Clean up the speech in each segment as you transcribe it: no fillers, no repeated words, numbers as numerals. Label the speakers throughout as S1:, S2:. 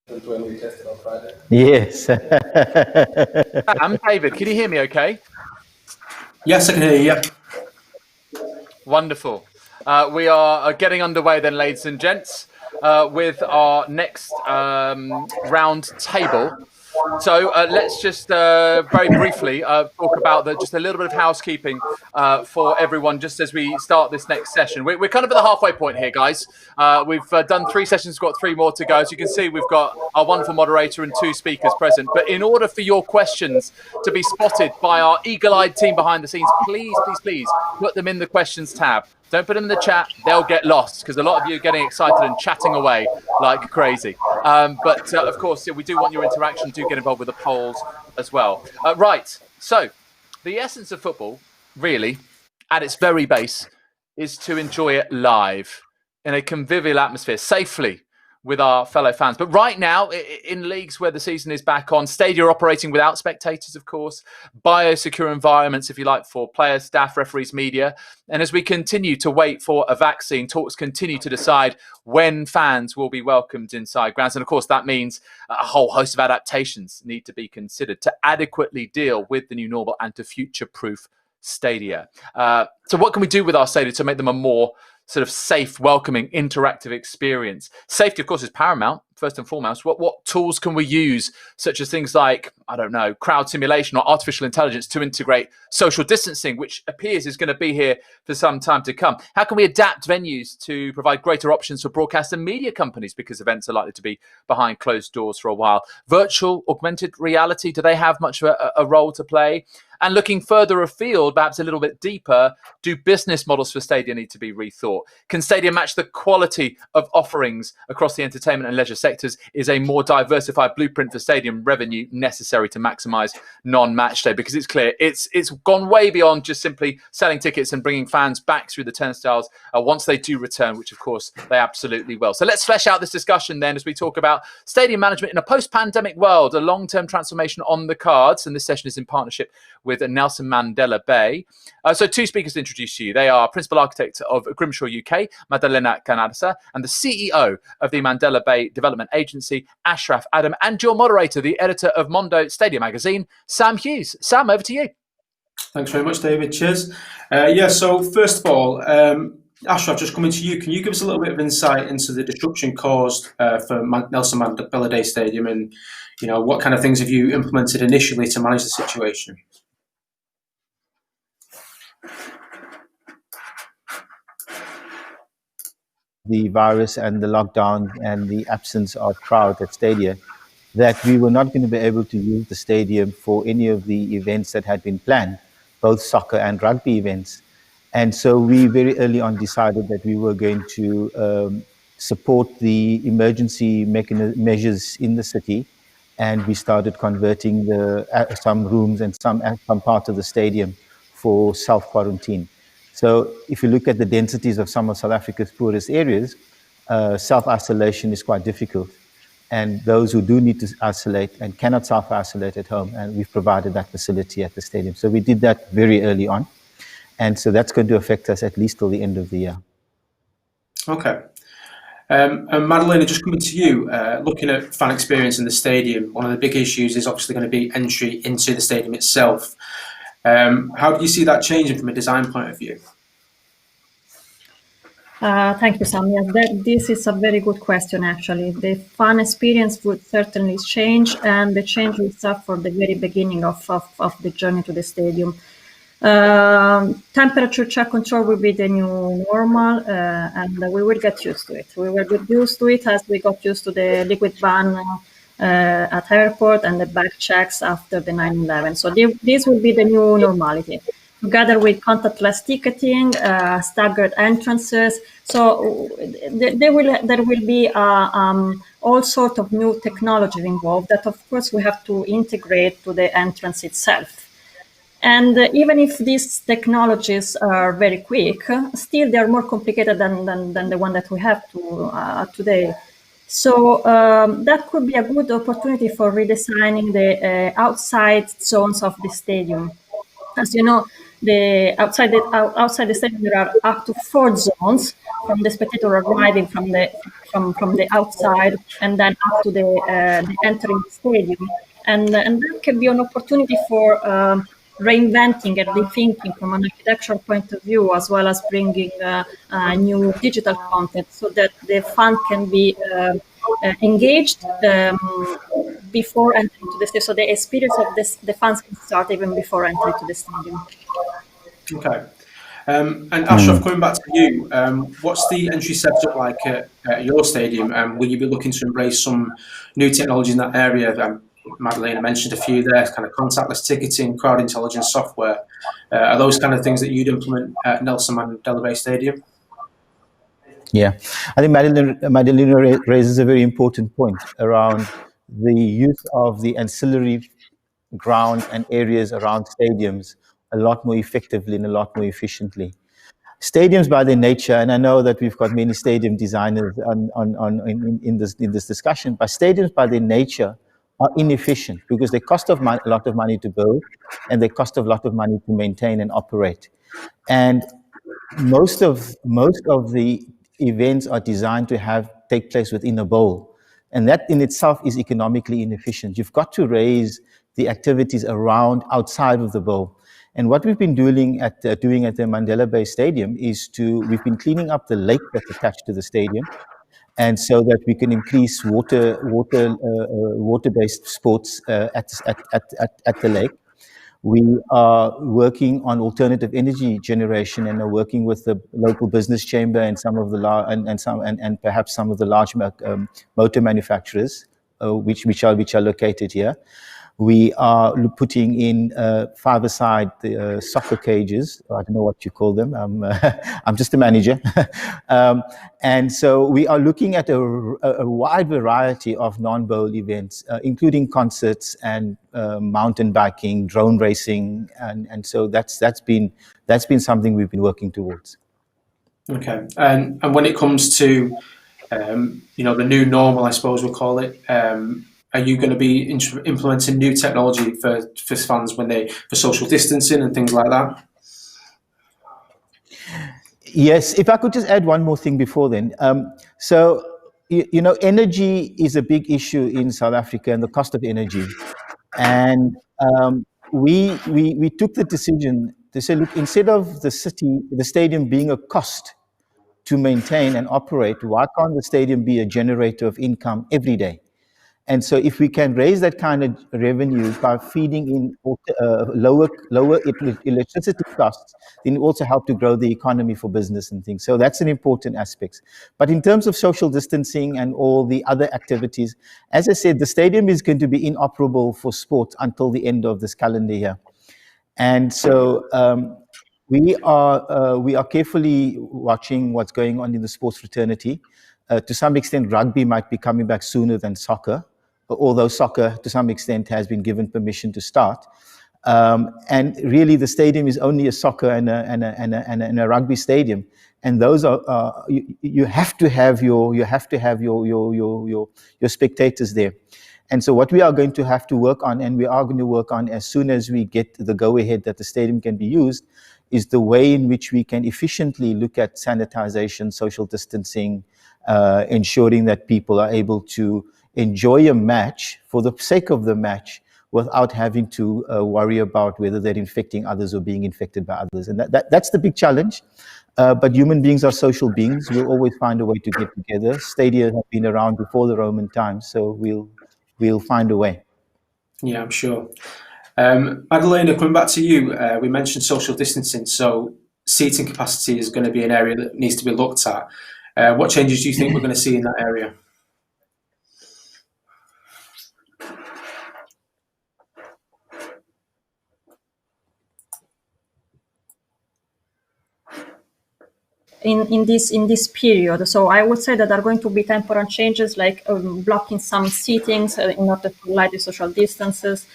S1: when we tested on Friday.
S2: Yes.
S3: David, can you hear me okay?
S1: Yes, I can hear you. Yeah.
S3: Wonderful. We are getting underway then, ladies and gents, with our next round table. So let's just very briefly talk about just a little bit of housekeeping for everyone just as we start this next session. We're kind of at the halfway point here, guys. We've done 3 sessions, got 3 more to go. As you can see, we've got our wonderful moderator and 2 speakers present. But in order for your questions to be spotted by our eagle-eyed team behind the scenes, please put them in the questions tab. Don't put them in the chat. They'll get lost because a lot of you are getting excited and chatting away like crazy. But of course, we do want your interaction. Do get involved with the polls as well. Right. So the essence of football, really, at its very base, is to enjoy it live in a convivial atmosphere, safely with our fellow fans. But right now, in leagues where the season is back on, stadia are operating without spectators, of course, biosecure environments, if you like, for players, staff, referees, media. And as we continue to wait for a vaccine, talks continue to decide when fans will be welcomed inside grounds. And of course, that means a whole host of adaptations need to be considered to adequately deal with the new normal and to future-proof stadia. So what can we do with our stadia to make them a more sort of safe, welcoming, interactive experience? Safety, of course, is paramount, first and foremost. What tools can we use, such as things like, I don't know, crowd simulation or artificial intelligence to integrate social distancing, which appears is going to be here for some time to come? How can we adapt venues to provide greater options for broadcast and media companies, because events are likely to be behind closed doors for a while? Virtual, augmented reality, do they have much of a role to play? And looking further afield, perhaps a little bit deeper, do business models for Stadia need to be rethought? Can Stadia match the quality of offerings across the entertainment and leisure sectors? Is a more diversified blueprint for stadium revenue necessary to maximise non-match day? Because it's clear it's gone way beyond just simply selling tickets and bringing fans back through the turnstiles once they do return, which of course they absolutely will. So let's flesh out this discussion then as we talk about stadium management in a post-pandemic world, a long-term transformation on the cards. And this session is in partnership with Nelson Mandela Bay. So 2 speakers to introduce to you. They are Principal Architect of Grimshaw UK, Madalena Canarsa, and the CEO of the Mandela Bay Development Agency, Ashraf Adam, and your moderator, the editor of Mondo Stadium Magazine, Sam Hughes. Sam, over to you.
S1: Thanks very much, David. Cheers. So first of all, Ashraf, just coming to you, can you give us a little bit of insight into the disruption caused for Nelson Mandela Bay Stadium, and what kind of things have you implemented initially to manage the situation?
S2: The virus and the lockdown and the absence of crowd at stadia, that we were not going to be able to use the stadium for any of the events that had been planned, both soccer and rugby events. And so we very early on decided that we were going to support the emergency measures in the city, and we started converting some rooms and some parts of the stadium for self-quarantine. So if you look at the densities of some of South Africa's poorest areas, self-isolation is quite difficult. And those who do need to isolate and cannot self-isolate at home, and we've provided that facility at the stadium. So we did that very early on. And so that's going to affect us at least till the end of the year.
S1: Okay. And Madalena, just coming to you, looking at fan experience in the stadium, one of the big issues is obviously going to be entry into the stadium itself. How do you see that changing from a design point of view?
S4: Thank you, Sam. Yes, this is a very good question, actually. The fan experience would certainly change, and the change will start from the very beginning of the journey to the stadium. Temperature check control will be the new normal, and we will get used to it. We will get used to it as we got used to the liquid ban at airport and the bag checks after the 9/11. So this will be the new normality, together with contactless ticketing, staggered entrances. So there will be all sorts of new technologies involved that, of course, we have to integrate to the entrance itself. And even if these technologies are very quick, still they are more complicated than the one that we have today. So that could be a good opportunity for redesigning the outside zones of the stadium. As you know, outside the stadium there are up to 4 zones from the spectator arriving from the outside and then up to the entering the stadium, and that can be an opportunity for reinventing and rethinking from an architectural point of view, as well as bringing new digital content so that the fan can be engaged before entering to the stadium. So the experience of the fans can start even before entering to the stadium.
S1: Okay. And Ashraf, coming back to you, what's the entry setup like at your stadium? Will you be looking to embrace some new technology in that area? Madalena mentioned a few there, kind of contactless ticketing, crowd intelligence software. Are those kind of things that you'd implement at Nelson Mandela Bay Stadium?
S2: Yeah, I think Madalena raises a very important point around the use of the ancillary ground and areas around stadiums a lot more effectively and a lot more efficiently. Stadiums by their nature, and I know that we've got many stadium designers in this discussion, but stadiums by their nature are inefficient because they cost a lot of money to build and they cost a lot of money to maintain and operate. And most of the events are designed to take place within a bowl, and that in itself is economically inefficient. You've got to raise the activities around outside of the bowl. And what we've been doing at the Mandela Bay Stadium is we've been cleaning up the lake that's attached to the stadium, and so that we can increase water-based sports at the lake. We are working on alternative energy generation and are working with the local business chamber and some of the and perhaps some of the large motor manufacturers, which are located here. We are putting in 5-a-side soccer cages. I don't know what you call them. I'm just a manager. And so we are looking at a wide variety of non-bowl events, including concerts and mountain biking, drone racing. And so that's been something we've been working towards.
S1: Okay. And when it comes to, the new normal, I suppose we'll call it, are you going to be implementing new technology for fans for social distancing and things like that?
S2: Yes, if I could just add one more thing before then. So, energy is a big issue in South Africa and the cost of energy. And we took the decision to say, look, instead of the stadium being a cost to maintain and operate, why can't the stadium be a generator of income every day? And so if we can raise that kind of revenue by feeding in lower electricity costs, then it also help to grow the economy for business and things. So that's an important aspect. But in terms of social distancing and all the other activities, as I said, the stadium is going to be inoperable for sport until the end of this calendar year. And so we are carefully watching what's going on in the sports fraternity. To some extent, rugby might be coming back sooner than soccer, although soccer, to some extent, has been given permission to start. And really, the stadium is only a soccer and a rugby stadium, and those are you have to have your spectators there. And so what we are going to have to work on, and we are going to work on as soon as we get the go-ahead that the stadium can be used, is the way in which we can efficiently look at sanitization, social distancing, ensuring that people are able to enjoy a match for the sake of the match without having to worry about whether they're infecting others or being infected by others. And that's the big challenge. But human beings are social beings. We'll always find a way to get together. Stadia have been around before the Roman times, so we'll find a way.
S1: Yeah, I'm sure. Madalena, coming back to you, we mentioned social distancing, so seating capacity is going to be an area that needs to be looked at. What changes do you think we're going to see in that area?
S4: In this period, so I would say that there are going to be temporary changes, like blocking some seatings in order to allow the social distances,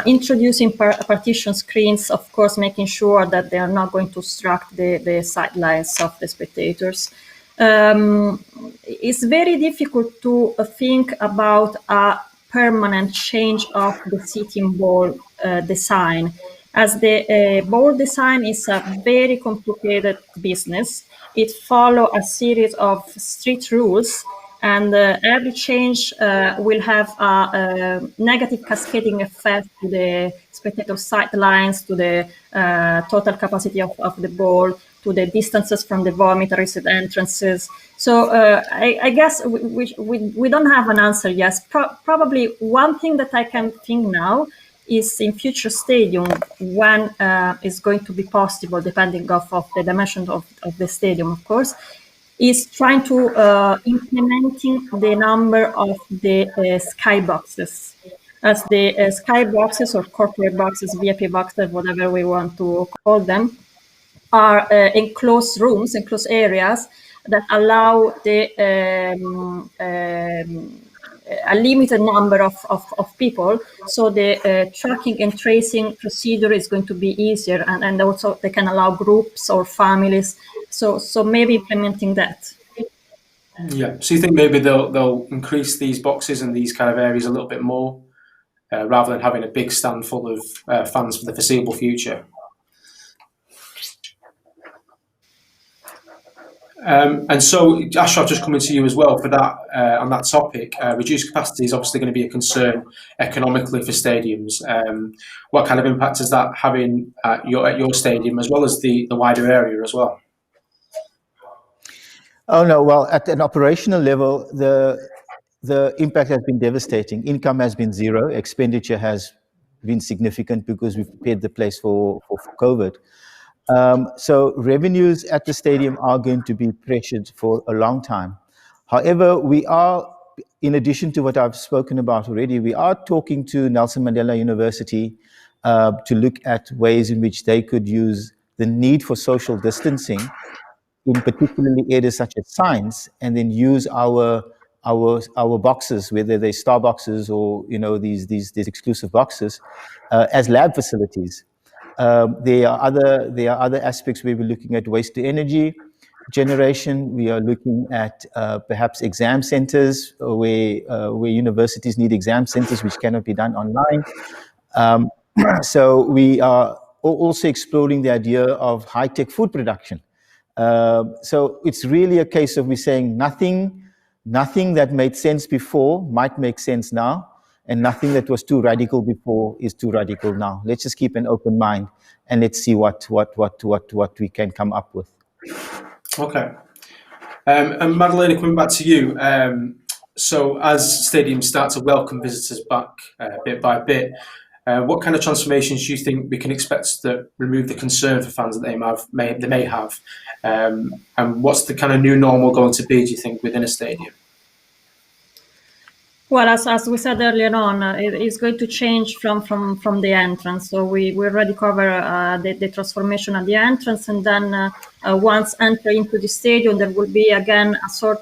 S4: introducing partition screens, of course, making sure that they are not going to obstruct the sidelines of the spectators. It's very difficult to think about a permanent change of the seating wall design, As the board design is a very complicated business, it follows a series of strict rules, and every change will have a negative cascading effect to the spectator sightlines, to the total capacity of the board, to the distances from the vomitories and entrances. So I guess we don't have an answer yet. Probably one thing that I can think now is in future stadium when it's going to be possible, depending of the dimension of the stadium, of course, is trying to implementing the number of the sky boxes. As the sky boxes or corporate boxes, VIP boxes, whatever we want to call them, are enclosed rooms, enclosed areas that allow a limited number of people. So the tracking and tracing procedure is going to be easier, and also they can allow groups or families. So maybe implementing that.
S1: Yeah. So you think maybe they'll increase these boxes and these kind of areas a little bit more, rather than having a big stand full of fans for the foreseeable future? And so, Ashraf, just coming to you as well for that on that topic. Reduced capacity is obviously going to be a concern economically for stadiums. What kind of impact is that having at your stadium as well as the wider area as well?
S2: Oh no, well, at an operational level, the impact has been devastating. Income has been zero. Expenditure has been significant because we've prepared the place for COVID. So revenues at the stadium are going to be pressured for a long time. However, we are, in addition to what I've spoken about already, we are talking to Nelson Mandela University to look at ways in which they could use the need for social distancing in particularly areas such as science, and then use our boxes, whether they're star boxes or these exclusive boxes, as lab facilities. There are other aspects where we're looking at waste to energy generation. We are looking at perhaps exam centers where universities need exam centers which cannot be done online. So we are also exploring the idea of high-tech food production. So it's really a case of me saying nothing that made sense before might make sense now, and nothing that was too radical before is too radical now. Let's just keep an open mind and let's see what we can come up with.
S1: Okay. And Madalena, coming back to you. So as stadiums start to welcome visitors back bit by bit, what kind of transformations do you think we can expect to remove the concern for fans that they may have? And what's the kind of new normal going to be, do you think, within a stadium?
S4: Well, as we said earlier on, it is going to change from the entrance. So we already cover the transformation at the entrance, and then once enter into the stadium, there will be again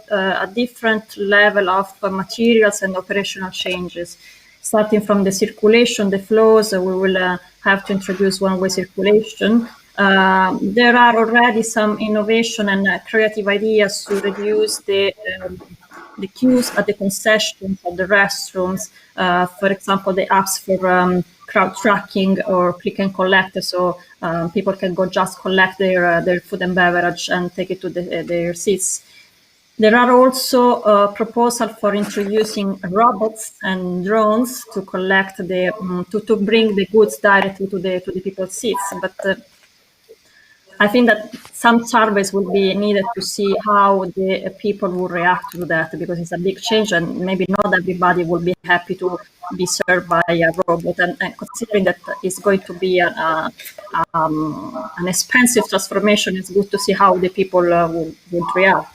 S4: a different level of materials and operational changes. Starting from the circulation, the flows, we will have to introduce one-way circulation. There are already some innovation and creative ideas to reduce the queues at the concessions, at the restrooms. For example, the apps for crowd tracking or click and collect, so people can go just collect their food and beverage and take it to their seats. There are also proposals for introducing robots and drones to collect to bring the goods directly to the people's seats. But I think that some surveys will be needed to see how the people will react to that, because it's a big change, and maybe not everybody will be happy to be served by a robot. And considering that it's going to be an expensive transformation, it's good to see how the people would react.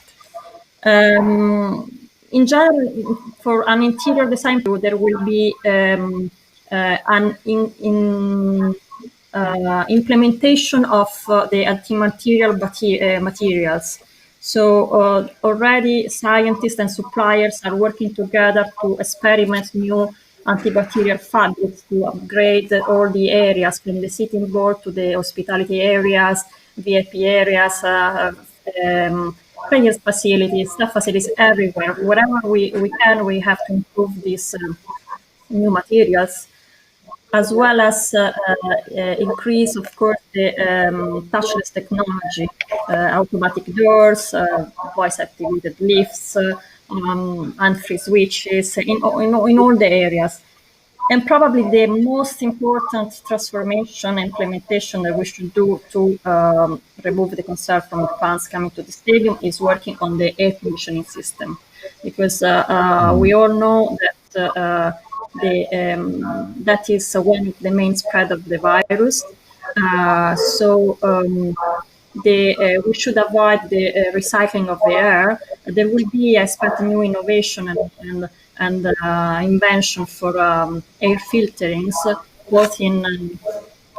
S4: In general, for an interior design, there will be an implementation of the anti-material materials. So already scientists and suppliers are working together to experiment new antibacterial fabrics to upgrade all the areas, from the sitting board to the hospitality areas, VIP areas, prayers facilities, staff facilities, everywhere. Wherever we can, we have to improve these new materials. as well as increase, of course, the touchless technology, automatic doors, voice-activated lifts, hand-free switches in all the areas. And probably the most important transformation implementation that we should do to remove the concern from the fans coming to the stadium is working on the air conditioning system, because we all know that that is one of the main spread of the virus. We should avoid the recycling of the air. There will be, I expect, new innovation and invention for air filterings, both in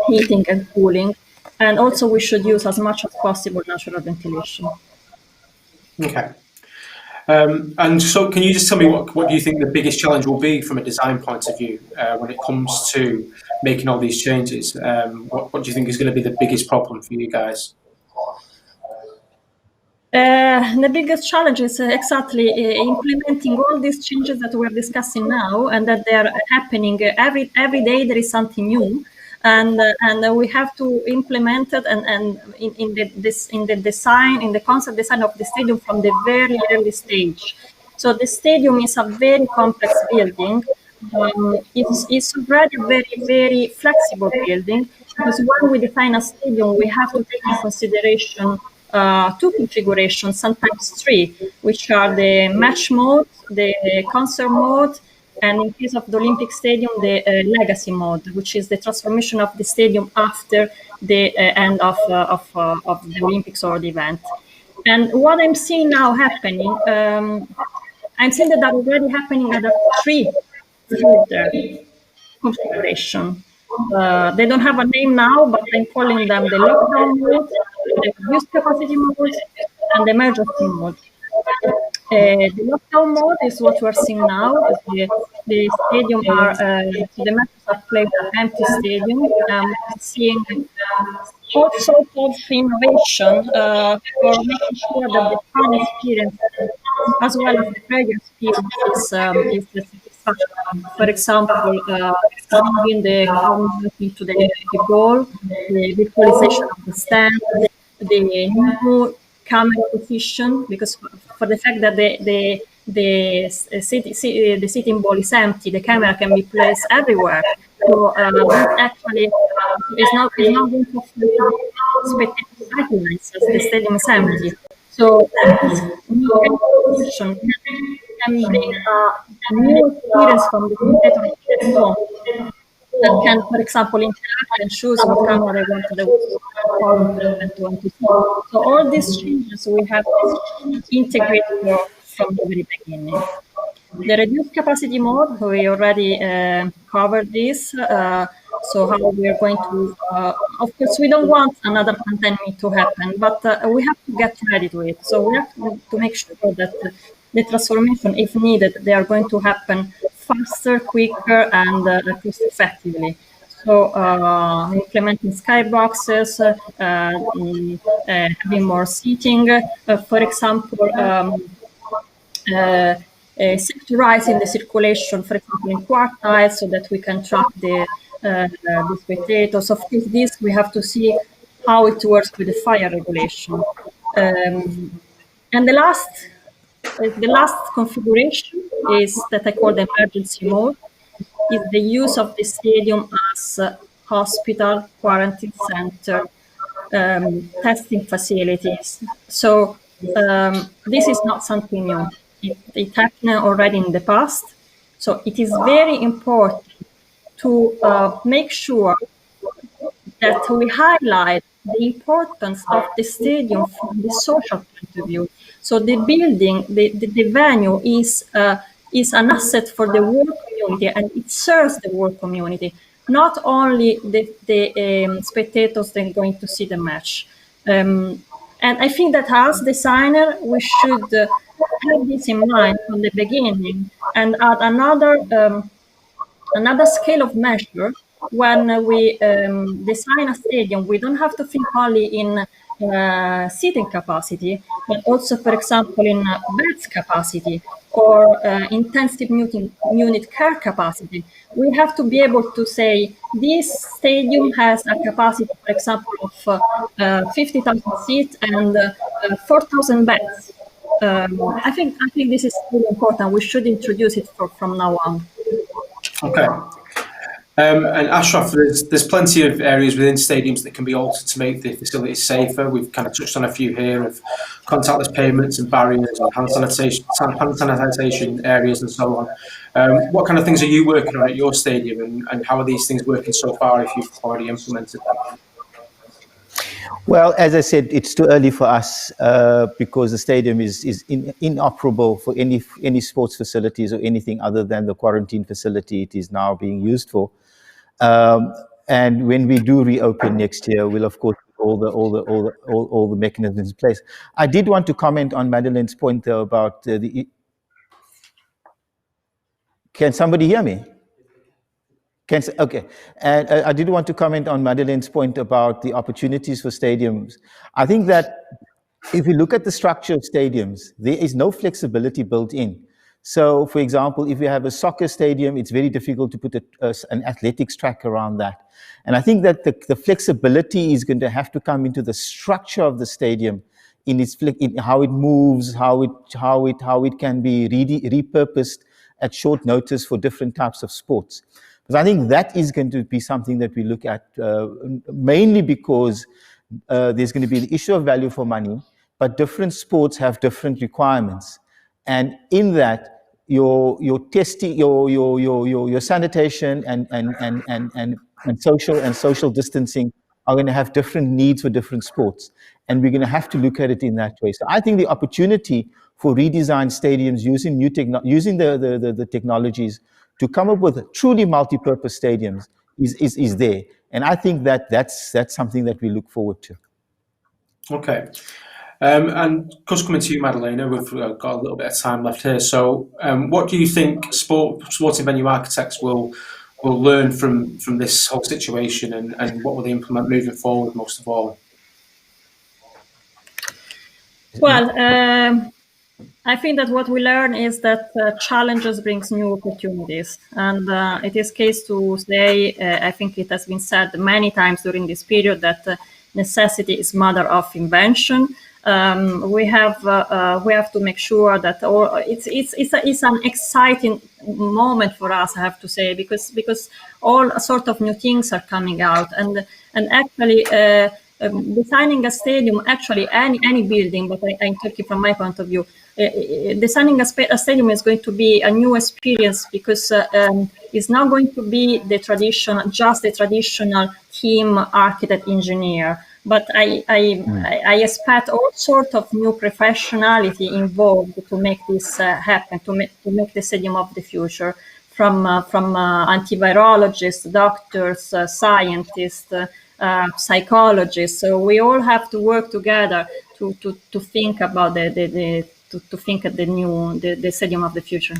S4: heating and cooling. And also we should use as much as possible natural ventilation.
S1: Okay. And so can you just tell me what do you think the biggest challenge will be from a design point of view when it comes to making all these changes? What do you think is going to be the biggest problem for you guys?
S4: The biggest challenge is exactly implementing all these changes that we're discussing now, and that they're happening every day. There is something new, and we have to implement it and in the design, in the concept design of the stadium from the very early stage. So the stadium is a very complex building. It's already a very, very flexible building, because when we design a stadium, we have to take in consideration two configurations, sometimes three, which are the match mode, the concert mode, and in case of the Olympic Stadium, the legacy mode, which is the transformation of the stadium after the end of the Olympics or the event. And what I'm seeing now happening, I'm seeing that are already happening at a three further configuration. They don't have a name now, but I'm calling them the lockdown mode, the reduced capacity mode, and the emergency mode. The lockdown mode is what we're seeing now. The stadium the matches are played at empty stadium. Seeing all sorts of innovation for making sure that the fan experience as well as the player experience is the satisfaction. For example, bringing the crowd into the goal, the visualization of the stand, the new camera position, because for the fact that the sitting ball is empty, the camera can be placed everywhere. So actually, it's not going to spectator sidelines as the stadium is empty. So this new position can bring a new experience from the spectator at home, that can, for example, interact and choose what camera they want to see. So all these changes we have integrated from the very beginning. The reduced capacity mode, we already covered this. So how we are going to, of course, we don't want another pandemic to happen, but we have to get ready to it. So we have to make sure that the transformation, if needed, they are going to happen faster, quicker, and cost effectively. So implementing skyboxes, having more seating, for example, sectorizing the circulation, for example, in quartiles, so that we can track the spectators. Of course, this we have to see how it works with the fire regulation. And the last configuration is that I call the emergency mode, is the use of the stadium as hospital, quarantine center, testing facilities. So this is not something new. It happened already in the past. So it is very important to make sure that we highlight the importance of the stadium from the social point of view. So the building, the venue is an asset for the whole community, and it serves the whole community, not only the spectators that are going to see the match. And I think that as designer, we should have this in mind from the beginning, and add another scale of measure. When we design a stadium, we don't have to think only in seating capacity, but also, for example, in beds capacity or intensive unit care capacity. We have to be able to say this stadium has a capacity, for example, of 50,000 seats and 4,000 beds. I think this is really important. We should introduce it from now on.
S1: Okay. And Ashraf, there's plenty of areas within stadiums that can be altered to make the facilities safer. We've kind of touched on a few here of contactless payments and barriers and hand sanitation areas and so on. What kind of things are you working on at your stadium, and how are these things working so far if you've already implemented them?
S2: Well, as I said, it's too early for us because the stadium is inoperable for any sports facilities or anything other than the quarantine facility it is now being used for. And when we do reopen next year, we'll of course put all the mechanisms in place. I did want to comment on Madeleine's point though about the. Can somebody hear me? Okay, and I did want to comment on Madeleine's point about the opportunities for stadiums. I think that if you look at the structure of stadiums, there is no flexibility built in. So, for example, if you have a soccer stadium, it's very difficult to put an athletics track around that. And I think that the flexibility is going to have to come into the structure of the stadium, in how it moves, how it can be repurposed at short notice for different types of sports. Because I think that is going to be something that we look at mainly because there's going to be the issue of value for money, but different sports have different requirements, and in that your testing, your sanitation and social distancing are going to have different needs for different sports, and we're going to have to look at it in that way. So I think the opportunity for redesigned stadiums using using the technologies to come up with truly multi-purpose stadiums is there, and I think that's something that we look forward to.
S1: Okay, and just coming to you, Madalena, we've got a little bit of time left here. So, what do you think sporting venue architects will learn from this whole situation, and what will they implement moving forward, most of all?
S4: Well, I think that what we learn is that challenges brings new opportunities, and it is case to say, I think it has been said many times during this period that necessity is mother of invention. We have to make sure that it's an exciting moment for us, I have to say, because all sort of new things are coming out, and actually. Designing a stadium, actually any building, but I'm talking from my point of view, designing a stadium is going to be a new experience because it's not going to be just the traditional team architect engineer, but I expect all sorts of new professionality involved to make this happen, to make the stadium of the future, from antivirologists, doctors, scientists, psychologists. So we all have to work together to think about to think at the stadium of the future.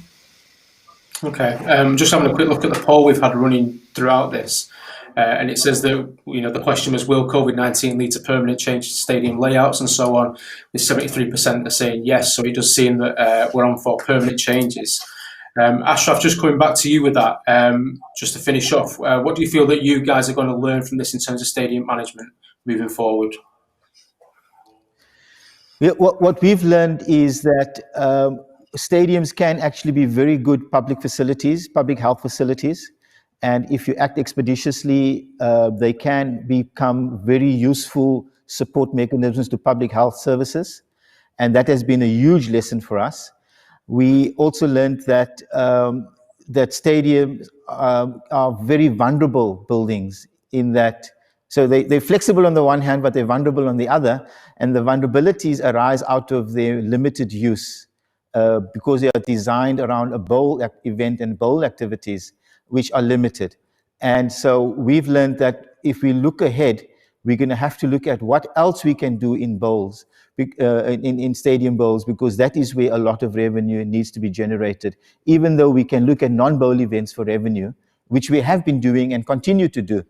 S1: Okay, just having a quick look at the poll we've had running throughout this, and it says that the question was, will COVID-19 lead to permanent change to stadium layouts and so on? With 73% are saying yes, so it does seem that we're on for permanent changes. Ashraf, just coming back to you with that, just to finish off, what do you feel that you guys are going to learn from this in terms of stadium management moving forward?
S2: Yeah, what we've learned is that stadiums can actually be very good public facilities, public health facilities, and if you act expeditiously, they can become very useful support mechanisms to public health services, and that has been a huge lesson for us. We also learned that that stadiums are very vulnerable buildings in that, so they're flexible on the one hand, but they're vulnerable on the other, and the vulnerabilities arise out of their limited use because they are designed around a bowl event and bowl activities, which are limited. And so we've learned that if we look ahead, we're going to have to look at what else we can do in bowls, in stadium bowls, because that is where a lot of revenue needs to be generated. Even though we can look at non-bowl events for revenue, which we have been doing and continue to do,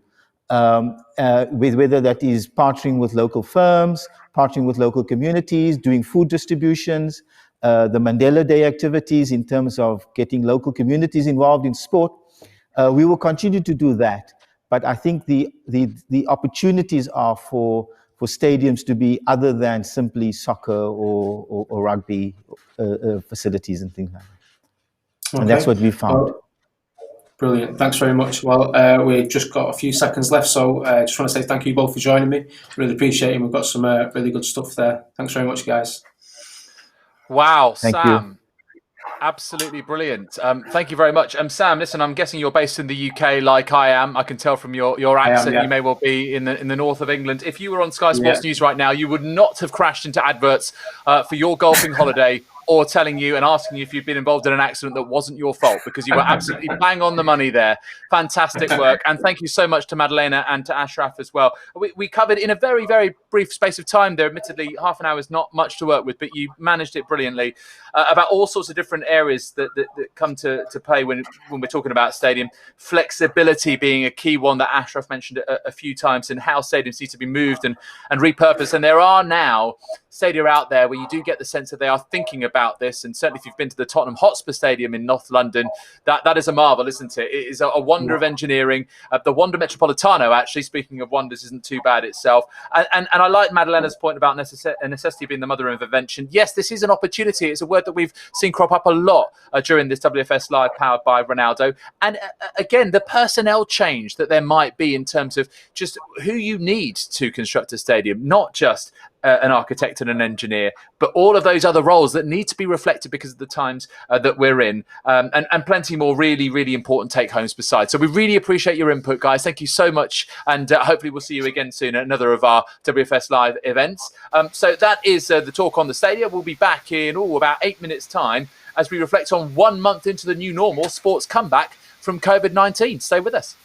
S2: with whether that is partnering with local firms, partnering with local communities, doing food distributions, the Mandela Day activities in terms of getting local communities involved in sport. We will continue to do that. But I think the opportunities are for stadiums to be other than simply soccer or rugby facilities and things like that.
S1: Okay.
S2: And that's what we found.
S1: Well, brilliant. Thanks very much. Well, we've just got a few seconds left, so I just want to say thank you both for joining me. Really appreciate it. We've got some really good stuff there. Thanks very much, guys.
S3: Wow,
S2: Thank
S3: Sam.
S2: you.
S3: Absolutely brilliant. Thank you very much. Sam, listen, I'm guessing you're based in the UK like I am. I can tell from your accent,
S1: yeah.
S3: You may well be in the north of England. If you were on Sky Sports News right now, you would not have crashed into adverts for your golfing holiday or telling you and asking you if you'd been involved in an accident that wasn't your fault, because you were absolutely bang on the money there. Fantastic work. And thank you so much to Madalena and to Ashraf as well. We covered in a very, very brief space of time there, admittedly, half an hour is not much to work with, but you managed it brilliantly, about all sorts of different areas that come to play when we're talking about stadium. Flexibility being a key one that Ashraf mentioned a few times, and how stadiums need to be moved and repurposed. And there are now stadia out there where you do get the sense that they are thinking about this. And certainly if you've been to the Tottenham Hotspur Stadium in North London, that is a marvel, isn't it? It is a wonder of engineering. The Wanda Metropolitano, actually, speaking of wonders, isn't too bad itself. And I like Madalena's point about necessity being the mother of invention. Yes, this is an opportunity. It's a word that we've seen crop up a lot during this WFS Live powered by Ronaldo. And again, the personnel change that there might be in terms of just who you need to construct a stadium, not just an architect and an engineer, but all of those other roles that need to be reflected because of the times that we're in, and plenty more really, really important take-homes besides. So we really appreciate your input, guys. Thank you so much, and hopefully we'll see you again soon at another of our WFS Live events. So that is the talk on the stadia. We'll be back in about 8 minutes' time as we reflect on 1 month into the new normal sports comeback from COVID-19. Stay with us.